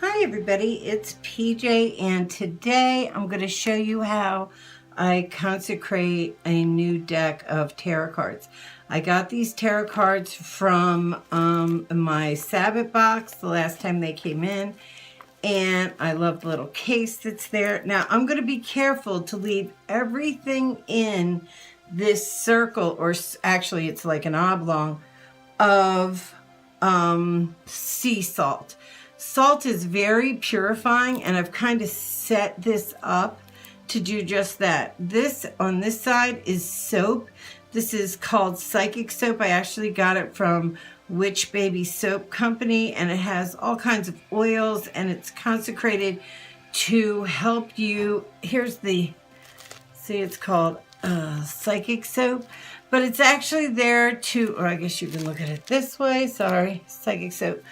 Hi everybody, it's PJ and today I'm going to show you how I consecrate a new deck of tarot cards. I got these tarot cards from my Sabbath box the last time they came in, and I love the little case that's there. Now I'm going to be careful to leave everything in this circle, or actually it's like an oblong of sea salt. Salt is very purifying, and I've kind of set this up to do just that. This on this side is soap. This is called Psychic soap. I actually got it from Witch Baby Soap Company, and it has all kinds of oils, and it's consecrated to help you. Here's the, see, it's called Psychic soap, but it's actually there to, or I guess you can look at it this way, sorry, Psychic soap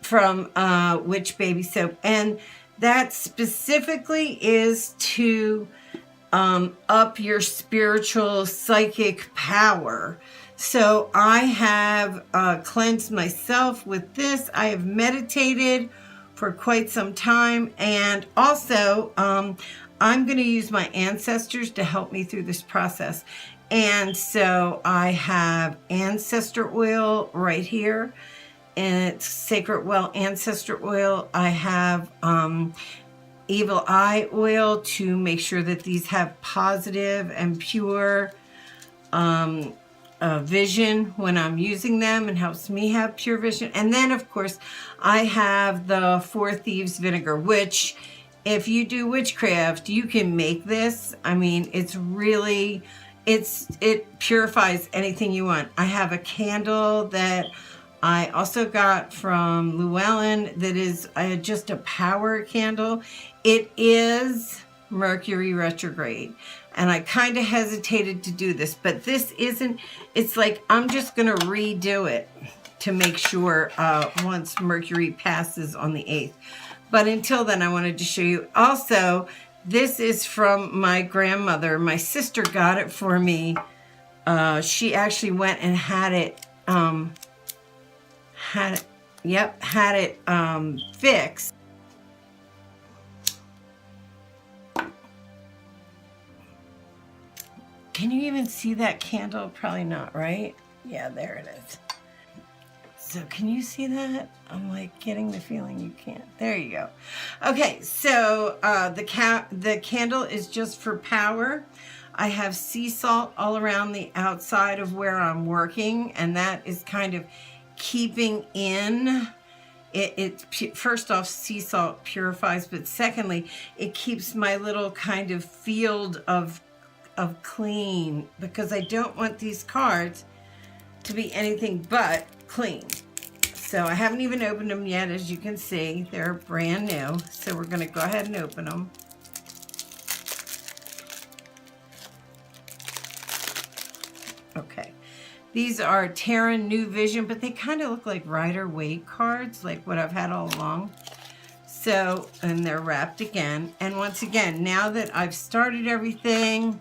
from Witch Baby Soap, and that specifically is to up your spiritual psychic power. So I have cleansed myself with this. I have meditated for quite some time, and also I'm going to use my ancestors to help me through this process. And so I have ancestor oil right here, and it's Sacred Well Ancestor Oil. I have Evil Eye Oil to make sure that these have positive and pure vision when I'm using them, and helps me have pure vision. And then, of course, I have the Four Thieves Vinegar, which, if you do witchcraft, you can make this. I mean, it's really, it purifies anything you want. I have a candle that I also got from Llewellyn that is just a power candle. It is Mercury retrograde, and I kind of hesitated to do this, but this isn't, it's like I'm just going to redo it to make sure once Mercury passes on the 8th. But until then, I wanted to show you. Also, this is from my grandmother. My sister got it for me. She actually went and had it fixed. Can you even see that candle? Probably not, right? Yeah, there it is. So can you see that? I'm like getting the feeling you can't. There you go. Okay, so the candle is just for power. I have sea salt all around the outside of where I'm working, and that is kind of keeping in it. First off, sea salt purifies, but secondly, it keeps my little kind of field of clean, because I don't want these cards to be anything but clean. So I haven't even opened them yet. As you can see, they're brand new. So we're going to go ahead and open them. Okay. These are Terran New Vision, but they kind of look like Rider-Waite cards, like what I've had all along. So, and they're wrapped again. And once again, now that I've started everything,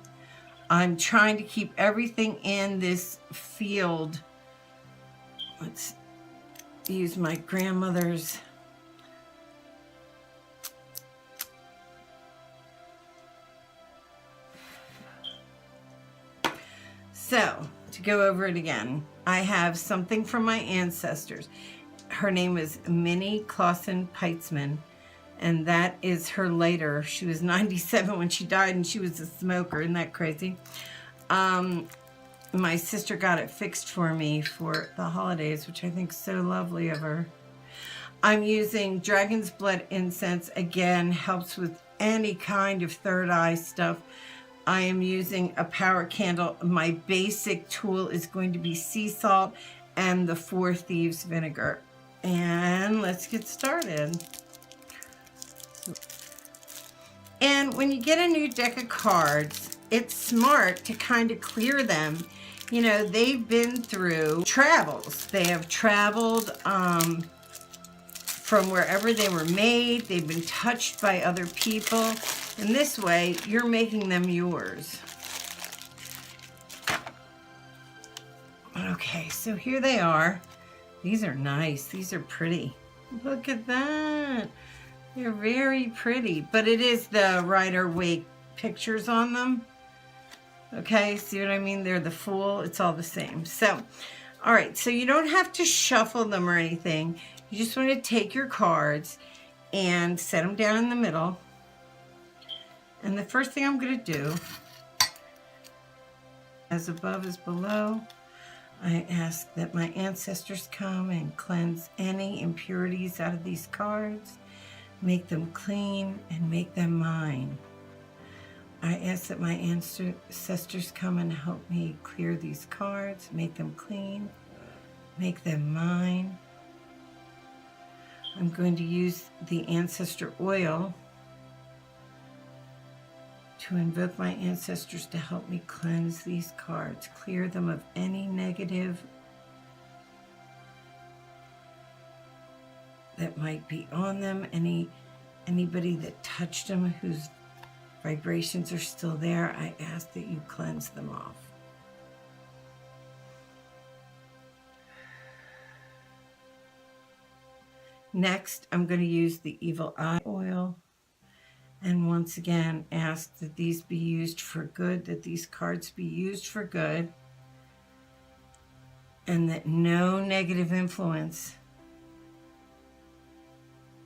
I'm trying to keep everything in this field. Let's use my grandmother's so to go over it again, I have something from my ancestors. Her name is Minnie Clausen Peitzman, and that is her later. She was 97 when she died, and she was a smoker. Isn't that crazy? My sister got it fixed for me for the holidays, which I think is so lovely of her. I'm using Dragon's Blood incense. Again, helps with any kind of third eye stuff. I am using a power candle. My basic tool is going to be sea salt and the Four Thieves vinegar. And let's get started. And when you get a new deck of cards, it's smart to kind of clear them. You know, they've been through travels. They have traveled from wherever they were made. They've been touched by other people. And this way, you're making them yours. Okay, so here they are. These are nice. These are pretty. Look at that. They're very pretty, but it is the Rider-Waite pictures on them. Okay, see what I mean? They're the Fool. It's all the same. So, all right, so you don't have to shuffle them or anything. You just want to take your cards and set them down in the middle. And the first thing I'm going to do, as above is below, I ask that my ancestors come and cleanse any impurities out of these cards, make them clean, and make them mine. I ask that my ancestors come and help me clear these cards, make them clean, make them mine. I'm going to use the ancestor oil to invoke my ancestors to help me cleanse these cards, clear them of any negative that might be on them, anybody that touched them whose vibrations are still there. I ask that you cleanse them off. Next, I'm going to use the Evil Eye oil. And once again, ask that these be used for good, that these cards be used for good, and that no negative influence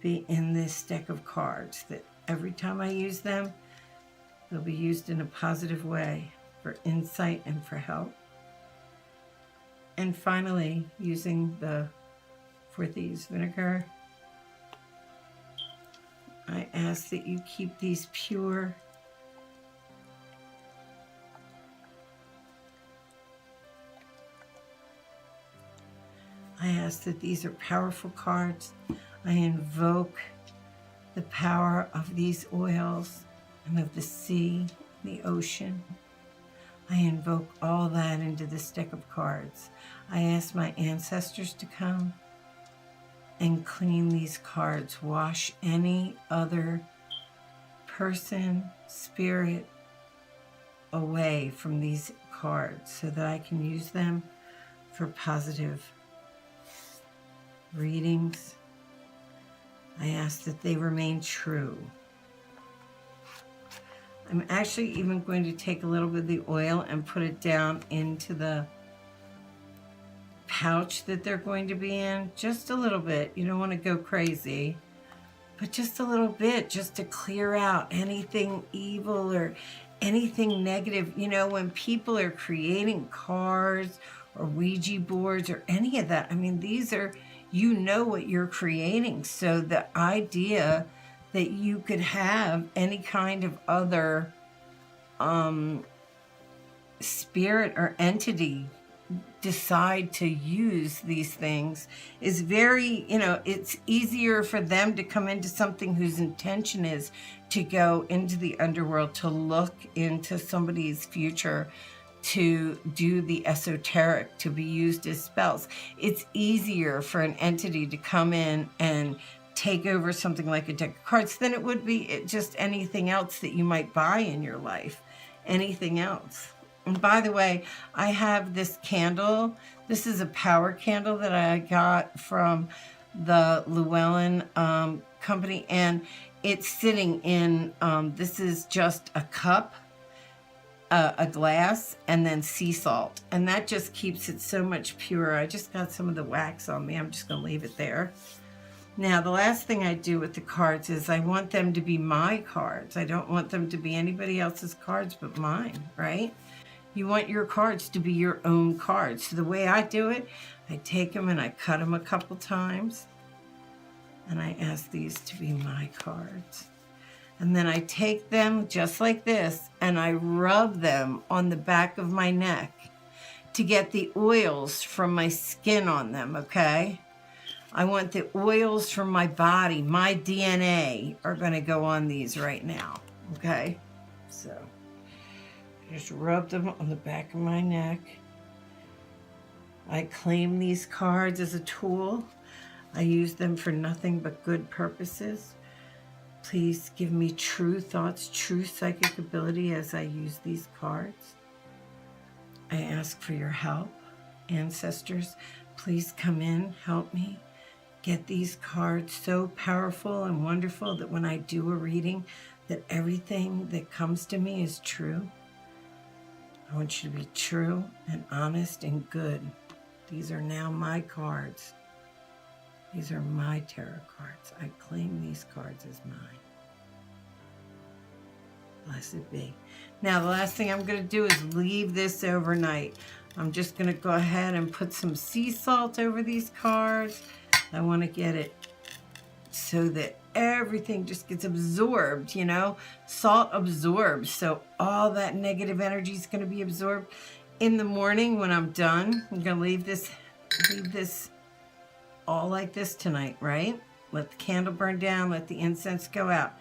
be in this deck of cards, that every time I use them, they'll be used in a positive way for insight and for help. And finally, using the 4 Thieves vinegar, I ask that you keep these pure. I ask that these are powerful cards. I invoke the power of these oils and of the sea, the ocean. I invoke all that into this deck of cards. I ask my ancestors to come and clean these cards, wash any other person, spirit away from these cards so that I can use them for positive readings. I ask that they remain true. I'm actually even going to take a little bit of the oil and put it down into the pouch that they're going to be in. Just a little bit. You don't want to go crazy, but just a little bit, just to clear out anything evil or anything negative. You know, when people are creating cards or Ouija boards or any of that, I mean, these are, you know what you're creating. So the idea that you could have any kind of other spirit or entity decide to use these things is very, you know, it's easier for them to come into something whose intention is to go into the underworld, to look into somebody's future, to do the esoteric, to be used as spells. It's easier for an entity to come in and take over something like a deck of cards than it would be just anything else that you might buy in your life, anything else. And by the way, I have this candle. This is a power candle that I got from the Llewellyn company, and it's sitting in, this is just a cup, a glass, and then sea salt. And that just keeps it so much purer. I just got some of the wax on me. I'm just going to leave it there. Now, the last thing I do with the cards is I want them to be my cards. I don't want them to be anybody else's cards but mine, right? You want your cards to be your own cards. So the way I do it, I take them and I cut them a couple times. And I ask these to be my cards. And then I take them just like this and I rub them on the back of my neck to get the oils from my skin on them, okay? I want the oils from my body, my DNA are going to go on these right now, okay? So just rub them on the back of my neck. I claim these cards as a tool. I use them for nothing but good purposes. Please give me true thoughts, true psychic ability as I use these cards. I ask for your help. Ancestors, please come in, help me. get these cards so powerful and wonderful that when I do a reading, that everything that comes to me is true. I want you to be true and honest and good. These are now my cards. These are my tarot cards. I claim these cards as mine. Blessed be. Now, the last thing I'm going to do is leave this overnight. I'm just going to go ahead and put some sea salt over these cards. I want to get it so that everything just gets absorbed, you know? Salt absorbs, so all that negative energy is going to be absorbed. In the morning when I'm done, I'm going to leave this all like this tonight, right? Let the candle burn down, let the incense go out.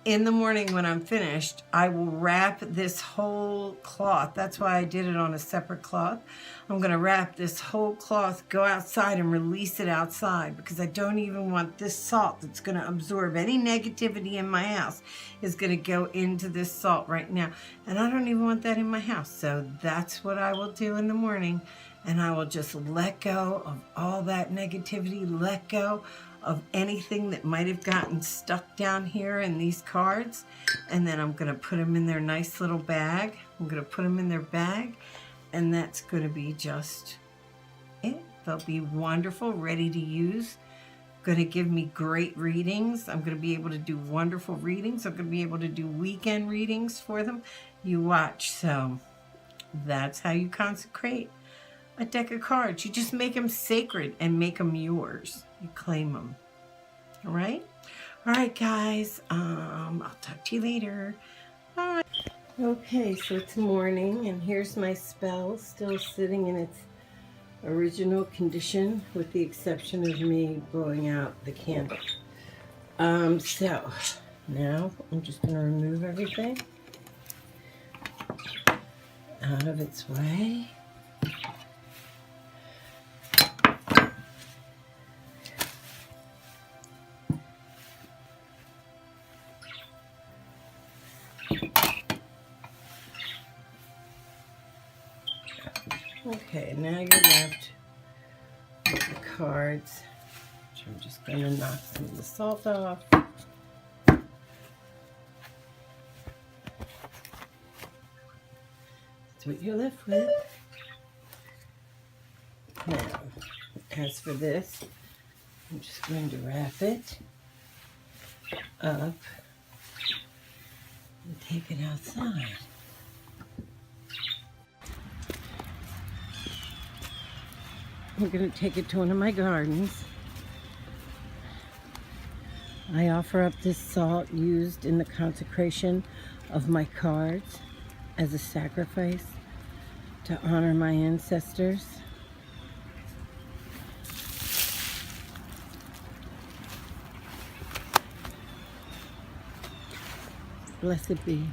In the morning when I'm finished, I will wrap this whole cloth. That's why I did it on a separate cloth. I'm going to wrap this whole cloth, go outside and release it outside, because I don't even want this salt that's going to absorb any negativity in my house is going to go into this salt right now. And I don't even want that in my house. So that's what I will do in the morning. And I will just let go of all that negativity, let go of anything that might have gotten stuck down here in these cards. And then I'm going to put them in their nice little bag. I'm going to put them in their bag, and that's going to be just it. They'll be wonderful, ready to use. Going to give me great readings. I'm going to be able to do wonderful readings. I'm going to be able to do weekend readings for them. You watch. So that's how you consecrate a deck of cards. You just make them sacred and make them yours. You claim them. All right? All right, guys. I'll talk to you later. Bye. Okay, so it's morning, and here's my spell still sitting in its original condition, with the exception of me blowing out the candle. So now I'm just going to remove everything out of its way. Okay, now you're left with the cards, which I'm just going to knock some of the salt off. That's what you're left with. Now, as for this, I'm just going to wrap it up and take it outside. I'm going to take it to one of my gardens. I offer up this salt used in the consecration of my cards as a sacrifice to honor my ancestors. Blessed be.